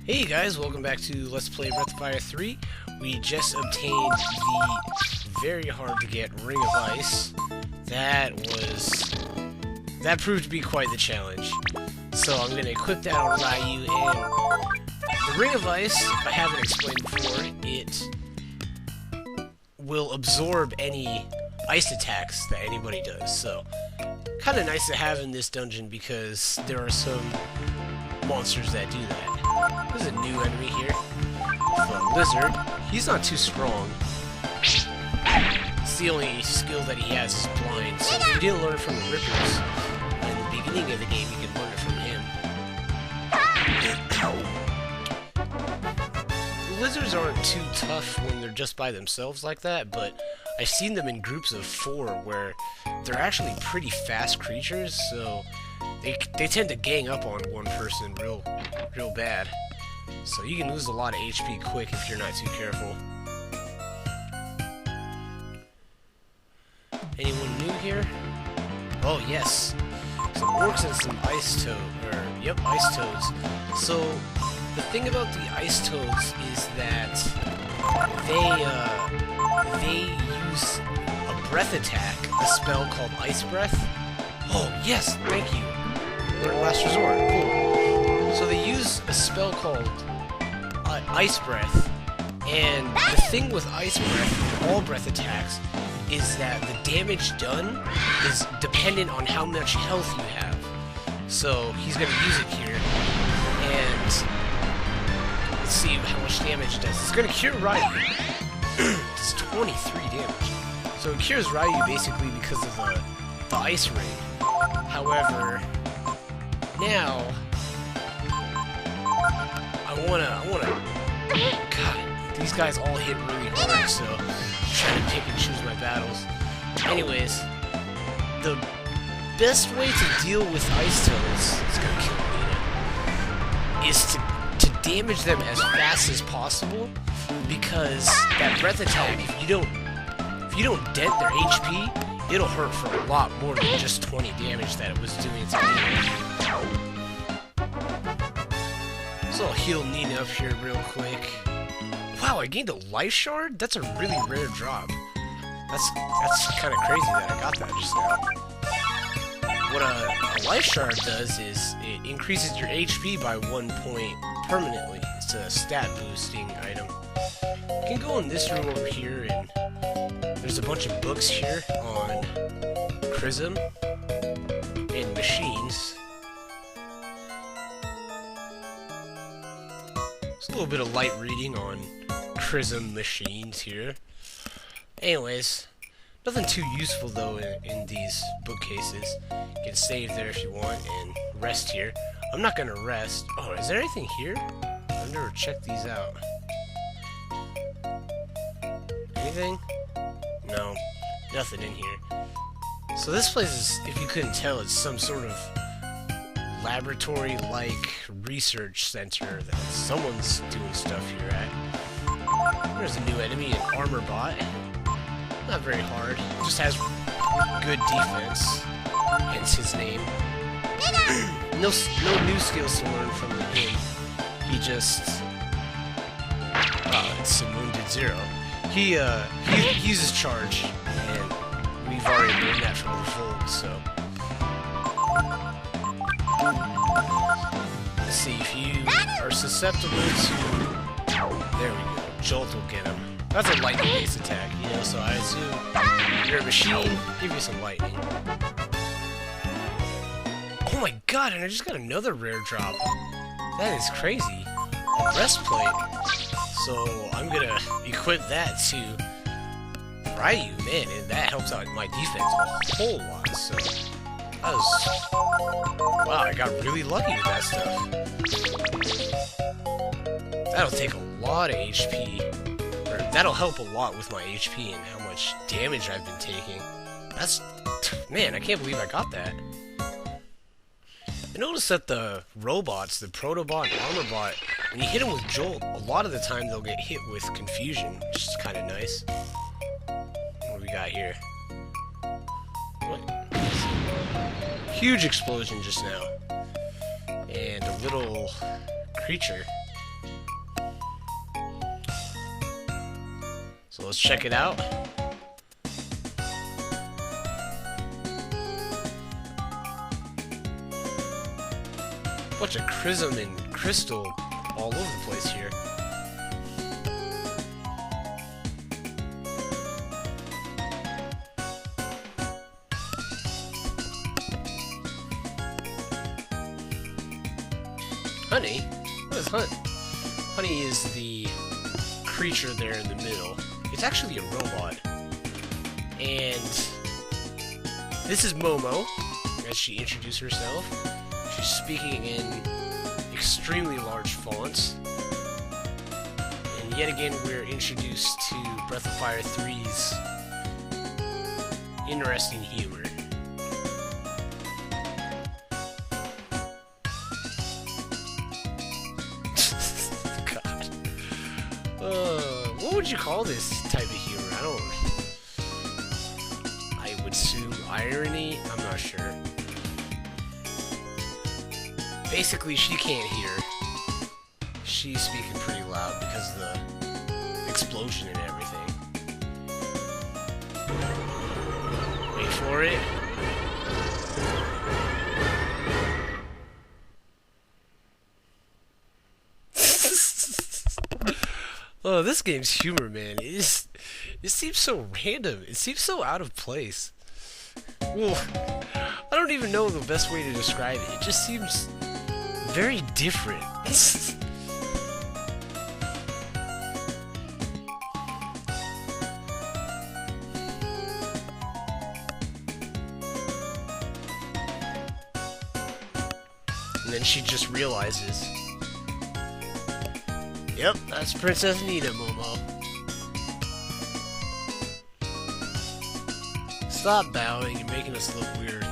Hey guys, welcome back to Let's Play Breath of Fire 3. We just obtained the very hard to get Ring of Ice. That proved to be quite the challenge. So I'm going to equip that on Ryu, and the Ring of Ice, if I haven't explained before, it will absorb any ice attacks that anybody does. So, kind of nice to have in this dungeon because there are some monsters that do that. There's a new enemy here. The lizard. He's not too strong. It's the only skill that he has is blind, so if you didn't learn from the Rippers in the beginning of the game, you can learn it from him. The lizards aren't too tough when they're just by themselves like that, but I've seen them in groups of 4 where they're actually pretty fast creatures, so they tend to gang up on one person real bad. So you can lose a lot of HP quick if you're not too careful. Anyone new here? Oh yes, some orcs and some ice ice toads. So the thing about the ice toads is that they use a breath attack, a spell called Ice Breath. Oh yes, thank you. Learn Last Resort. Cool. So they use a spell called Ice Breath, and the thing with Ice Breath, all breath attacks, is that the damage done is dependent on how much health you have. So he's going to use it here, and let's see how much damage it does. It's going to cure Ryu. It's 23 damage. So it cures Ryu basically because of the ice ring. However, now I wanna. God, these guys all hit really hard, so I'm trying to pick and choose my battles. Anyways, the best way to deal with ice toads, it's gonna kill me, is to damage them as fast as possible, because that breath attack, if you don't dent their HP, it'll hurt for a lot more than just 20 damage that it was doing to me. So I'll heal Nina up here real quick. Wow, I gained a life shard? That's a really rare drop. That's kind of crazy that I got that just now. What a life shard does is it increases your HP by 1 point permanently. It's a stat boosting item. You can go in this room over here, and there's a bunch of books here on Chrism and machines. There's a little bit of light reading on Chrism machines here. Anyways, nothing too useful though in these bookcases. You can save there if you want and rest here. I'm not gonna rest. Oh, is there anything here? I've never checked these out. Anything? No, nothing in here. So this place is, if you couldn't tell, it's some sort of laboratory-like research center that someone's doing stuff here at. There's a new enemy, an armor bot. Not very hard. Just has good defense. Hence his name. No new skills to learn from him. He just... it's some Wounded Zero. He uses charge, and we've already learned that from the Fold, so... Let's see, if you are susceptible to... There we go. Jolt will get him. That's a lightning-based attack, you know, so I assume you're a machine, give you some lightning. Oh my god, and I just got another rare drop. That is crazy. A breastplate. So I'm gonna equip that to Ryu, man, and that helps out my defense a whole lot, so... That was... Wow, I got really lucky with that stuff. That'll take a lot of HP. Or that'll help a lot with my HP and how much damage I've been taking. That's... Man, I can't believe I got that. I noticed that the robots, the Protobot and Armorbot, when you hit them with Jolt, a lot of the time they'll get hit with Confusion, which is kind of nice. What do we got here? What? Huge explosion just now. And a little creature. So let's check it out. Bunch of chrism and crystal all over the place here. Honey? What is Honey? Honey is the creature there in the middle. It's actually a robot. And this is Momo, as she introduced herself. She's speaking in extremely large fonts. And yet again, we're introduced to Breath of Fire 3's interesting humor. What would you call this type of humor? I would assume irony? I'm not sure. Basically, she can't hear. She's speaking pretty loud because of the explosion and everything. Wait for it. Oh, this game's humor, man. It seems so random. It seems so out of place. Well, I don't even know the best way to describe it. It just seems very different. And then she just realizes, yep, that's Princess Nina, Momo. Stop bowing and making us look weird.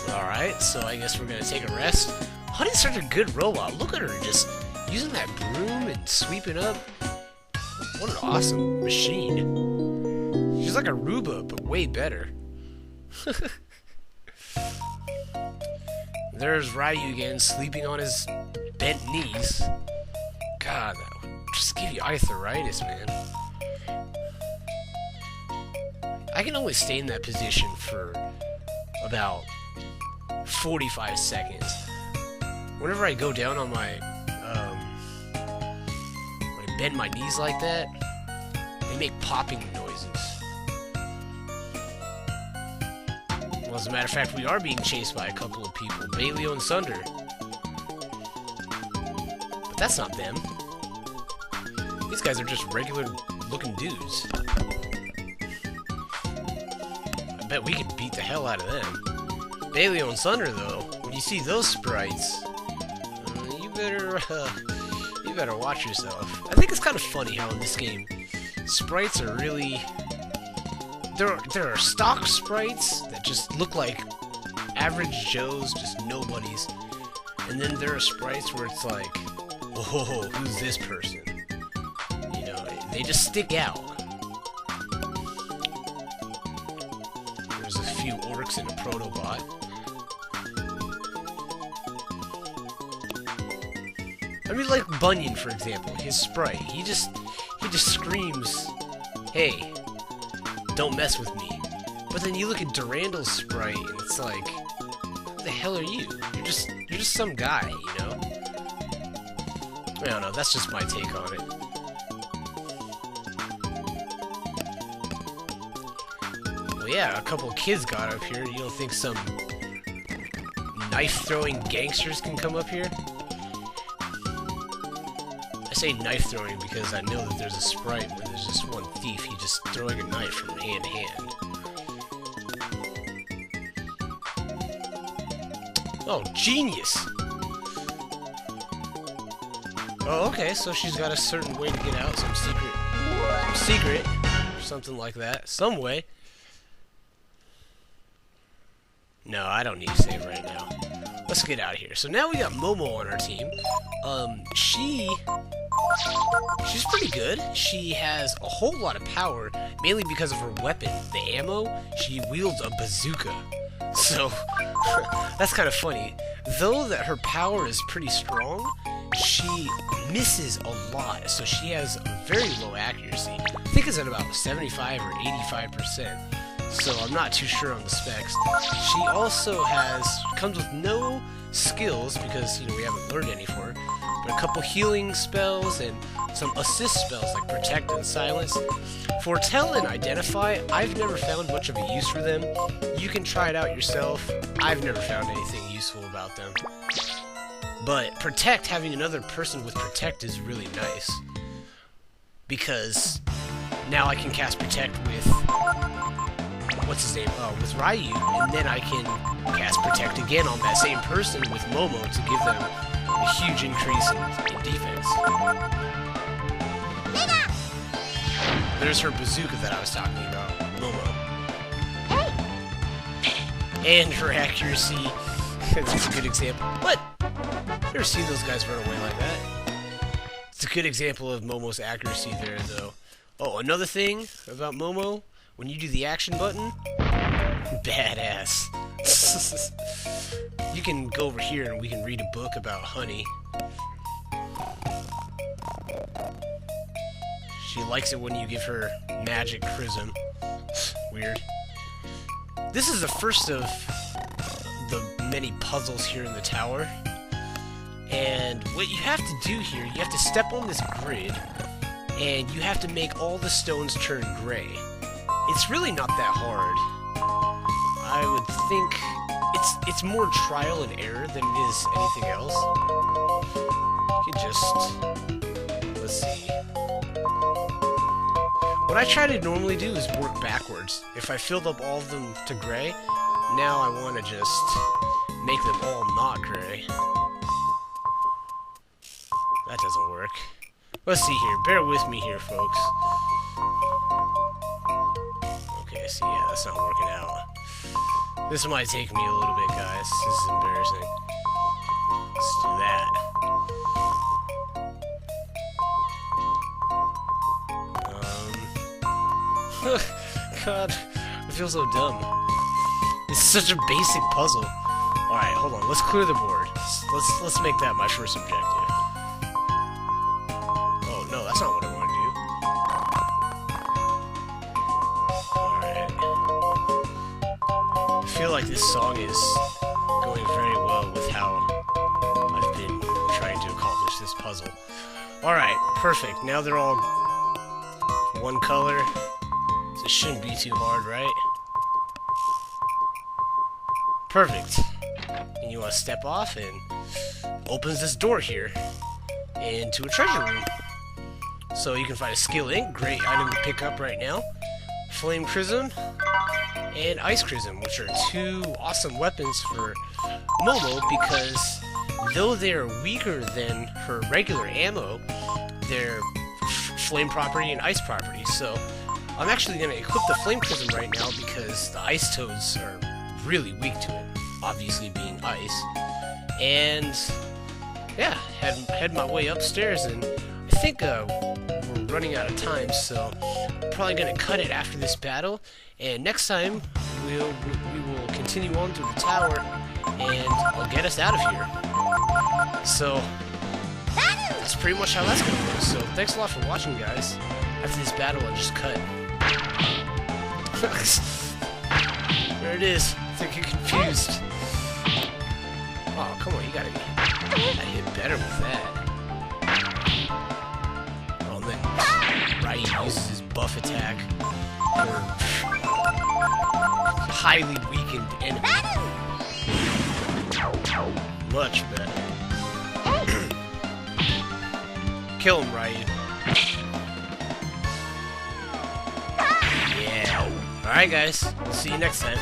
Alright, so I guess we're gonna take a rest. Honey's such a good robot. Look at her just using that broom and sweeping up. What an awesome machine. She's like a Roomba, but way better. There's Ryu again, sleeping on his bent knees. God, that would just give you arthritis, man. I can only stay in that position for about 45 seconds. Whenever I go down on my, when I bend my knees like that, they make popping noises. Well, as a matter of fact, we are being chased by a couple of people, Bailey and Sunder. But that's not them. These guys are just regular-looking dudes. I bet we could beat the hell out of them. Bailey and Sunder, though, when you see those sprites, you better watch yourself. I think it's kind of funny how in this game, sprites are really... There are stock sprites that just look like average Joes, just nobodies. And then there are sprites where it's like, whoa, who's this person? You know, they just stick out. There's a few orcs and a protobot. I mean, like Bunyan, for example, his sprite. He just screams, "Hey, don't mess with me." But then you look at Durandal's sprite, and it's like, who the hell are you? You're just some guy, you know? I don't know, that's just my take on it. Well, yeah, a couple of kids got up here. You don't think some knife-throwing gangsters can come up here? I say knife-throwing because I know that there's a sprite where there's just one thief, he's just throwing a knife from hand to hand. Oh, genius! Oh, okay, so she's got a certain way to get out, some secret, or something like that, some way. No, I don't need to save right now. Let's get out of here. So now we got Momo on our team. She's pretty pretty good. She has a whole lot of power, mainly because of her weapon, the ammo. She wields a bazooka. So, that's kind of funny. Though that her power is pretty strong, she misses a lot, so she has very low accuracy. I think it's at about 75 or 85%, so I'm not too sure on the specs. She also comes with no skills, because, you know, we haven't learned any for her, but a couple healing spells and some assist spells like Protect and Silence. Foretell and Identify, I've never found much of a use for them. You can try it out yourself. I've never found anything useful about them. But Protect, having another person with Protect is really nice. Because now I can cast Protect with... what's his name? Oh, with Ryu. And then I can cast Protect again on that same person with Momo to give them a huge increase in defense. There's her bazooka that I was talking about, Momo. And her accuracy. That's a good example. What? You ever see those guys run away like that? It's a good example of Momo's accuracy there, though. Oh, another thing about Momo, when you do the action button, badass. You can go over here and we can read a book about honey. She likes it when you give her magic prism. Weird. This is the first of the many puzzles here in the tower. And what you have to do here, you have to step on this grid, and you have to make all the stones turn gray. It's really not that hard. I would think it's more trial and error than it is anything else. You can just... let's see. What I try to normally do is work backwards. If I filled up all of them to gray, now I want to just make them all not gray. That doesn't work. Let's see here. Bear with me here, folks. Okay, so yeah, that's not working out. This might take me a little bit, guys. This is embarrassing. Let's do that. God, I feel so dumb. It's such a basic puzzle. Alright, hold on. Let's clear the board. Let's make that my first objective. Oh, no, that's not what I want to do. Alright. I feel like this song is going very well with how I've been trying to accomplish this puzzle. Alright, perfect. Now they're all one color. So it shouldn't be too hard, right? Perfect. And you want to step off, and opens this door here into a treasure room. So you can find a skill ink, great item to pick up right now. Flame Chrism and Ice Chrism, which are two awesome weapons for Momo, because though they're weaker than her regular ammo, they're flame property and ice property. So I'm actually going to equip the Flame Chrism right now because the Ice Toads are really weak to it, obviously being ice. And yeah, head my way upstairs, and I think we're running out of time, so I'm probably going to cut it after this battle. And next time we will continue on through the tower, and I'll get us out of here. So that's pretty much how that's going to go. So thanks a lot for watching, guys. After this battle, I'll just cut. There it is. I think you're confused. Oh, come on, you gotta hit better with that. Oh, and then Ryu uses his buff attack for highly weakened enemy. Much better. Kill him, Ryu. Yeah. Alright, guys. See you next time.